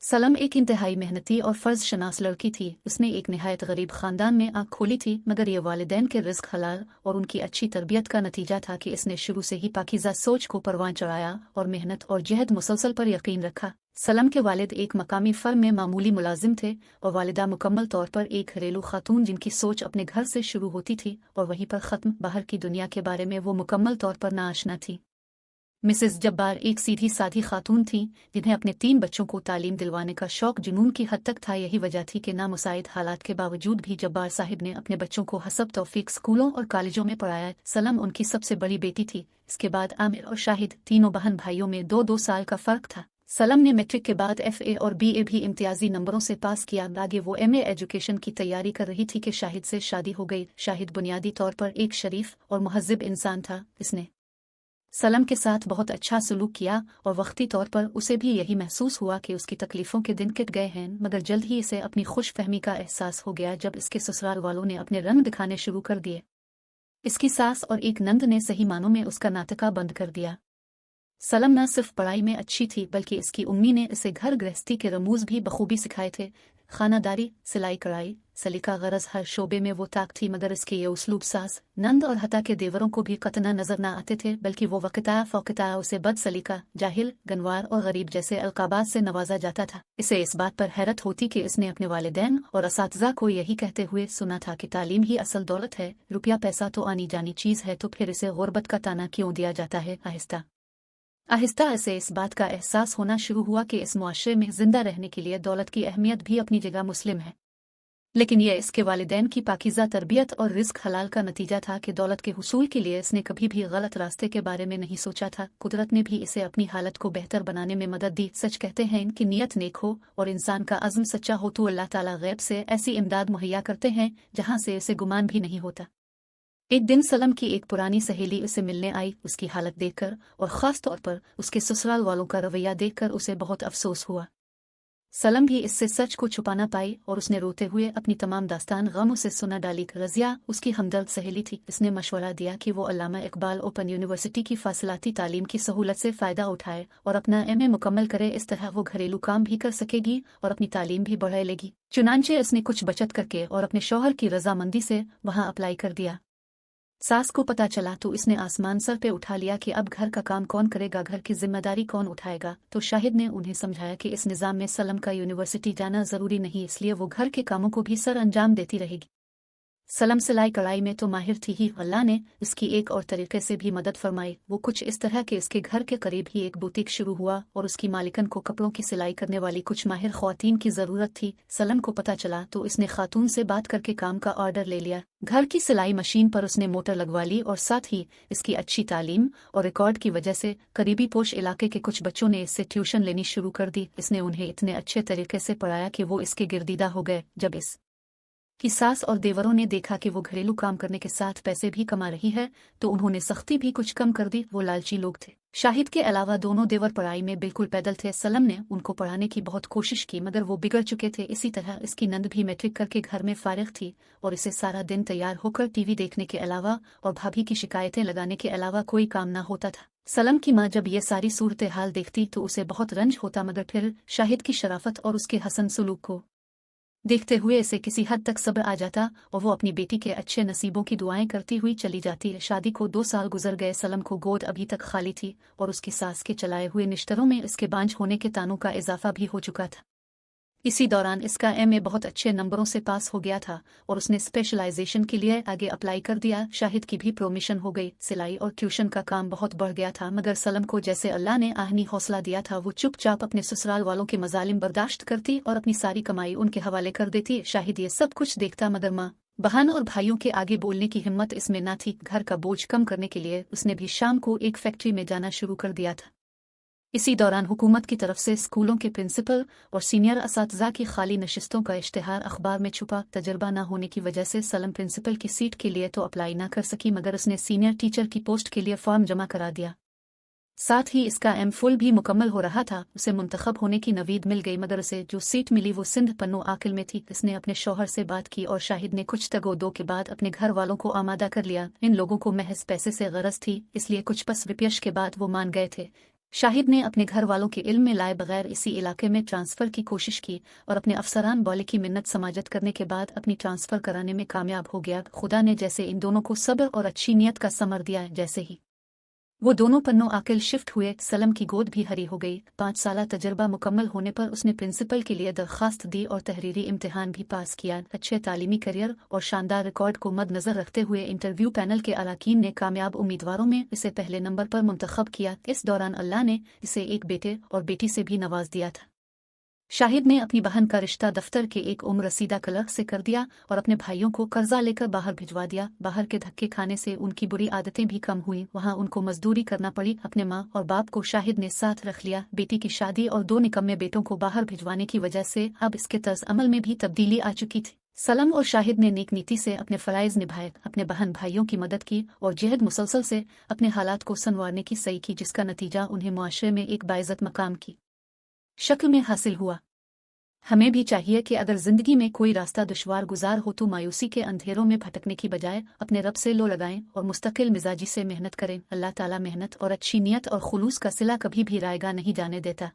सलम एक इंतहाई मेहनती और फ़र्ज़ शनास लड़की थी। उसने एक निहायत गरीब ख़ानदान में आँख खोली थी, मगर ये वालिदैन के रिज़्क़ हलाल और उनकी अच्छी तरबियत का नतीजा था कि इसने शुरू से ही पाकीज़ा सोच को परवान चढ़ाया और मेहनत और जहद मुसलसल पर यकीन रखा। सलम के वालिद एक मकामी फ़र्म में मामूली मुलाजिम थे और वालिदा मुकम्मल तौर पर एक घरेलू खातून जिनकी सोच अपने घर से शुरू होती थी और वहीं पर ख़त्म। बाहर की दुनिया के बारे में वो मुकम्मल तौर पर नाआशना थी। मिसेस जब्बार एक सीधी साधी खातून थीं जिन्हें अपने 3 बच्चों को तालीम दिलवाने का शौक जुनून की हद तक था। यही वजह थी कि नामुसाइद हालात के बावजूद भी जब्बार साहिब ने अपने बच्चों को हसब तौफीक स्कूलों और कॉलेजों में पढ़ाया। सलम उनकी सबसे बड़ी बेटी थी। इसके बाद आमिर और शाहिद, तीनों बहन भाइयों में 2-2 साल का फ़र्क था। सलम ने मैट्रिक के बाद FA और BA भी इम्तियाजी नंबरों से पास किया। आगे वो MA एजुकेशन की तैयारी कर रही थी कि शाहिद से शादी हो गई। शाहिद बुनियादी तौर पर एक शरीफ और मुहज़्ज़िब इंसान था। इसने सलम के साथ बहुत अच्छा सलूक किया और वक्ती तौर पर उसे भी यही महसूस हुआ कि उसकी तकलीफ़ों के दिन कट गए हैं, मगर जल्द ही इसे अपनी खुश फहमी का एहसास हो गया जब इसके ससुराल वालों ने अपने रंग दिखाने शुरू कर दिए। इसकी सास और एक नंद ने सही मानों में उसका नाटका बंद कर दिया। सलम न सिर्फ पढ़ाई में अच्छी थी बल्कि इसकी उम्मी ने इसे घर गृहस्थी के रमूज भी बखूबी सिखाए थे। खानादारी, सिलाई कढ़ाई, सलीका गरज हर शोबे में वो ताक थी, मगर इसके ये उसलूब सास, नंद और हता के देवरों को भी कतना नजर न आते थे, बल्कि वो वक़्ता फ़ौक़ता उसे बद सलीका, जाहिल, गनवार और गरीब जैसे अलकाबात से नवाजा जाता था। इसे इस बात पर हैरत होती कि इसने अपने वालिदैन और असातिज़ा को यही कहते हुए सुना था कि तालीम ही असल दौलत है, रुपया पैसा तो आनी जानी चीज़ है, तो फिर इसे गुर्बत का ताना क्यों दिया जाता है। आहिस्ता आहिस्ता इसे इस बात का एहसास होना शुरू हुआ कि इस मुआशरे में जिंदा रहने के लिए दौलत की अहमियत भी अपनी जगह मुस्लिम है, लेकिन यह इसके वालिदैन की पाकीज़ा तरबियत और रिज़्क़ हलाल का नतीजा था कि दौलत के हुसूल के लिए इसने कभी भी गलत रास्ते के बारे में नहीं सोचा था। कुदरत ने भी इसे अपनी हालत को बेहतर बनाने में मदद दी। सच कहते हैं कि नीयत नेक हो और इंसान का अज़्म सच्चा हो तो अल्लाह ताला गैब से ऐसी इमदाद मुहैया करते हैं जहाँ से इसे गुमान भी नहीं होता। एक दिन सलम की एक पुरानी सहेली उसे मिलने आई। उसकी हालत देखकर और ख़ास तौर पर उसके ससुराल वालों का रवैया देखकर उसे बहुत अफसोस हुआ। सलम भी इससे सच को छुपा न पाई और उसने रोते हुए अपनी तमाम दास्तान गम उसे सुना डाली। रज़िया उसकी हमदर्द सहेली थी। इसने मशवरा दिया कि वो अल्लामा इकबाल ओपन यूनिवर्सिटी की फासिलाती तालीम की सहूलत से फ़ायदा उठाए और अपना MA मुकम्मल करे। इस तरह वो घरेलू काम भी कर सकेगी और अपनी तालीम भी बढ़ा लेगी। चुनांचे उसने कुछ बचत करके और अपने शौहर की रजामंदी से वहाँ अप्लाई कर दिया। सास को पता चला तो इसने आसमान सर पे उठा लिया कि अब घर का काम कौन करेगा, घर की जिम्मेदारी कौन उठाएगा। तो शाहिद ने उन्हें समझाया कि इस निज़ाम में सलम का यूनिवर्सिटी जाना ज़रूरी नहीं, इसलिए वो घर के कामों को भी सर अंजाम देती रहेगी। सलम सिलाई कढ़ाई में तो माहिर थी ही, अल्लाह ने इसकी एक और तरीके से भी मदद फरमाई। वो कुछ इस तरह के इसके घर के करीब ही एक बुटीक शुरू हुआ और उसकी मालिकन को कपड़ों की सिलाई करने वाली कुछ माहिर ख्वातीन की ज़रूरत थी। सलम को पता चला तो इसने खातून से बात करके काम का ऑर्डर ले लिया। घर की सिलाई मशीन पर उसने मोटर लगवा ली और साथ ही इसकी अच्छी तालीम और रिकॉर्ड की वजह से करीबी पोश इलाके के कुछ बच्चों ने इससे ट्यूशन लेनी शुरू कर दी। इसने उन्हें इतने अच्छे तरीके से पढ़ाया कि वो इसके गिरदीदा हो गए। जब इस की सास और देवरों ने देखा कि वो घरेलू काम करने के साथ पैसे भी कमा रही है तो उन्होंने सख्ती भी कुछ कम कर दी। वो लालची लोग थे। शाहिद के अलावा दोनों देवर पढ़ाई में बिल्कुल पैदल थे। सलम ने उनको पढ़ाने की बहुत कोशिश की मगर वो बिगड़ चुके थे। इसी तरह इसकी नंद भी मैट्रिक करके घर में फारिग थी और इसे सारा दिन तैयार होकर TV देखने के अलावा और भाभी की शिकायतें लगाने के अलावा कोई काम ना होता था। सलम की माँ जब ये सारी सूरत हाल देखती तो उसे बहुत रंज होता, मगर फिर शाहिद की शराफत और उसके हसन सलूक को देखते हुए इसे किसी हद तक सब्र आ जाता और वो अपनी बेटी के अच्छे नसीबों की दुआएं करती हुई चली जाती। शादी को 2 साल गुजर गए। सलम को गोद अभी तक खाली थी और उसकी सास के चलाए हुए निश्तरों में इसके बांझ होने के तानों का इजाफा भी हो चुका था। इसी दौरान इसका MA बहुत अच्छे नंबरों से पास हो गया था और उसने स्पेशलाइजेशन के लिए आगे अप्लाई कर दिया। शाहिद की भी प्रोमोशन हो गई। सिलाई और ट्यूशन का काम बहुत बढ़ गया था, मगर सलम को जैसे अल्लाह ने आहनी हौसला दिया था वो चुपचाप अपने ससुराल वालों के मजालिम बर्दाश्त करती और अपनी सारी कमाई उनके हवाले कर देती। शाहिद ये सब कुछ देखता, मगर माँ, बहन और भाइयों के आगे बोलने की हिम्मत इसमें न थी। घर का बोझ कम करने के लिए उसने भी शाम को एक फैक्ट्री में जाना शुरू कर दिया था। इसी दौरान हुकूमत की तरफ से स्कूलों के प्रिंसिपल और सीनियर असातिज़ा की खाली नशिस्तों का इश्तिहार अखबार में छुपा। तजर्बा न होने की वजह से सलम प्रिंसिपल की सीट के लिए तो अप्लाई न कर सकी, मगर उसने सीनियर टीचर की पोस्ट के लिए फॉर्म जमा करा दिया। साथ ही इसका MPhil भी मुकम्मल हो रहा था। उसे मुंतखब होने की नवीद मिल गई, मगर उसे जो सीट मिली वो सिंध पन्नू आकिल में थी। इसने अपने शौहर से बात की और शाहिद ने कुछ तगोदो के बाद अपने घर वालों को आमादा कर लिया। इन लोगों को महज पैसे से गरज थी, इसलिए कुछ पस विपयश के बाद वो मान गए थे। शाहिद ने अपने घर वालों के इल्म में लाए बगैर इसी इलाके में ट्रांसफ़र की कोशिश की और अपने अफसरान बौले की मिन्नत समाजत करने के बाद अपनी ट्रांसफ़र कराने में कामयाब हो गया। खुदा ने जैसे इन दोनों को सब्र और अच्छी नीयत का समर दिया, जैसे ही वो दोनों पन्नों आकिल शिफ्ट हुए, सलम की गोद भी हरी हो गई। 5 साला तजर्बा मुकम्मल होने पर उसने प्रिंसिपल के लिए दरख्वास्त दी और तहरीरी इम्तिहान भी पास किया। अच्छे तालीमी करियर और शानदार रिकॉर्ड को मद्देनजर रखते हुए इंटरव्यू पैनल के अरकान ने कामयाब उम्मीदवारों में इसे पहले नंबर पर मुंतखब किया। इस दौरान अल्लाह ने इसे एक बेटे और बेटी से भी नवाज दिया था। शाहिद ने अपनी बहन का रिश्ता दफ्तर के एक उम्र रसीदा क्लर्क से कर दिया और अपने भाइयों को कर्जा लेकर बाहर भिजवा दिया। बाहर के धक्के खाने से उनकी बुरी आदतें भी कम हुई, वहां उनको मजदूरी करना पड़ी। अपने माँ और बाप को शाहिद ने साथ रख लिया। बेटी की शादी और 2 निकम्मे बेटों को बाहर भिजवाने की वजह से अब इसके तर्ज अमल में भी तब्दीली आ चुकी थी। सलम और शाहिद ने नेक नीति से अपने फ़राइज़ निभाए, अपने बहन भाइयों की मदद की और जहद मुसलसल से अपने हालात को संवारने की सही की, जिसका नतीजा उन्हें मुआशरे में एक बाइज़्ज़त मकाम की शक्ल में हासिल हुआ। हमें भी चाहिए कि अगर ज़िंदगी में कोई रास्ता दुश्वार गुजार हो तो मायूसी के अंधेरों में भटकने की बजाय अपने रब से लो लगाएं और मुस्तकिल मिजाजी से मेहनत करें। अल्लाह ताला मेहनत और अच्छी नीयत और खुलूस का सिला कभी भी रायगा नहीं जाने देता।